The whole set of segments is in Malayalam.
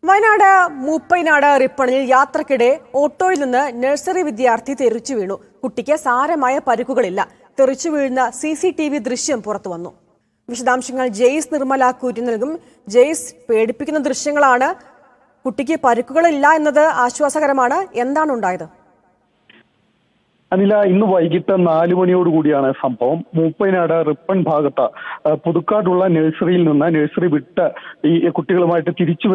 വയനാട് മൂപ്പൈനാട് റിപ്പണിൽ യാത്രക്കിടെ ഓട്ടോയിൽ നിന്ന് നഴ്സറി വിദ്യാർത്ഥി തെറിച്ചു വീണു. കുട്ടിക്ക് സാരമായ പരിക്കുകളില്ല. തെറിച്ചു വീഴുന്ന CCTV ദൃശ്യം പുറത്തുവന്നു. വിശദാംശങ്ങൾ ജെയ്സ് നിർമ്മല കൂറ്റി നൽകും. ജെയ്സ്, പേടിപ്പിക്കുന്ന ദൃശ്യങ്ങളാണ്. കുട്ടിക്ക് പരിക്കുകളില്ല എന്നത് ആശ്വാസകരമാണ്. എന്താണ് ഉണ്ടായത്? അനില, ഇന്ന് വൈകിട്ട് 4 മണിയോടുകൂടിയാണ് സംഭവം. മൂപ്പൈനാട് റിപ്പൺ ഭാഗത്ത് പുതുക്കാടുള്ള നഴ്സറിയിൽ നിന്ന് നഴ്സറി വിട്ട് ഈ കുട്ടികളുമായിട്ട് തിരിച്ചു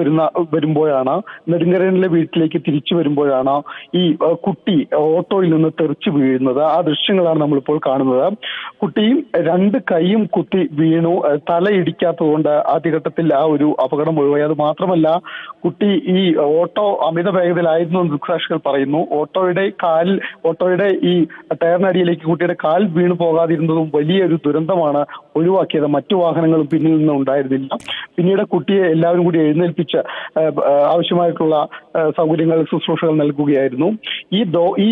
വരുമ്പോഴാണ്, നെടുങ്കരയിലെ വീട്ടിലേക്ക് തിരിച്ചു വരുമ്പോഴാണ് ഈ കുട്ടി ഓട്ടോയിൽ നിന്ന് തെറിച്ചു വീഴുന്നത്. ആ ദൃശ്യങ്ങളാണ് നമ്മളിപ്പോൾ കാണുന്നത്. കുട്ടിയും 2 കൈയും കുത്തി വീണു. തലയിടിക്കാത്തതുകൊണ്ട് ആദ്യഘട്ടത്തിൽ ആ ഒരു അപകടം ഒഴിവായി. അത് മാത്രമല്ല, കുട്ടി ഈ ഓട്ടോ അമിത വേഗതയിലായിരുന്നു എന്ന് ദൃക്സാക്ഷികൾ പറയുന്നു. ഓട്ടോയുടെ ഈ ടയറിനടിയിലേക്ക് കുട്ടിയുടെ കാൽ വീണു പോകാതിരുന്നതും വലിയൊരു ദുരന്തമാണ് ഒഴിവാക്കിയത്. മറ്റു വാഹനങ്ങളും പിന്നിൽ നിന്ന് ഉണ്ടായിരുന്നില്ല. പിന്നീട് കുട്ടിയെ എല്ലാവരും കൂടി എഴുന്നേൽപ്പിച്ച് ആവശ്യമായിട്ടുള്ള സൗകര്യങ്ങൾ, ശുശ്രൂഷകൾ നൽകുകയായിരുന്നു. ഈ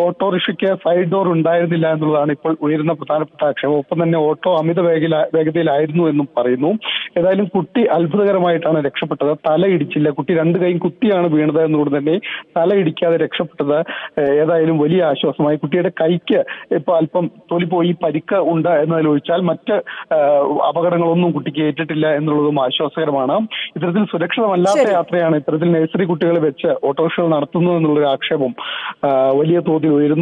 ഓട്ടോറിക്ഷയ്ക്ക് സൈഡ് ഡോർ ഉണ്ടായിരുന്നില്ല എന്നുള്ളതാണ് ഇപ്പോൾ ഉയരുന്ന പ്രധാനപ്പെട്ട ആക്ഷേപം. ഒപ്പം തന്നെ ഓട്ടോ അമിത വേഗതയിലായിരുന്നു എന്നും പറയുന്നു. ഏതായാലും കുട്ടി അത്ഭുതകരമായിട്ടാണ് രക്ഷപ്പെട്ടത്. തല ഇടിച്ചില്ല. കുട്ടി 2 കൈയും കുത്തിയാണ് വീണത് എന്നുകൊണ്ട് തന്നെ തല ഇടിക്കാതെ രക്ഷപ്പെട്ടത് ഏതായാലും വലിയ ആശ്വാസമായി. കുട്ടിയുടെ കൈക്ക് ഇപ്പൊ അല്പം തൊലി പോയി പരിക്ക് ഉണ്ട് എന്നതിലൊഴിച്ചാൽ മറ്റ് അപകടങ്ങളൊന്നും കുട്ടിക്ക് ഏറ്റിട്ടില്ല എന്നുള്ളതും ആശ്വാസകരമാണ്. ഇത്തരത്തിൽ സുരക്ഷിതമല്ലാത്ത യാത്രയാണ് ഇത്തരത്തിൽ നഴ്സറി കുട്ടികളെ വെച്ച് ഓട്ടോറിക്ഷകൾ നടത്തുന്നു എന്നുള്ളൊരു ആക്ഷേപം വലിയ തോതിൽ ഉയരുന്നു.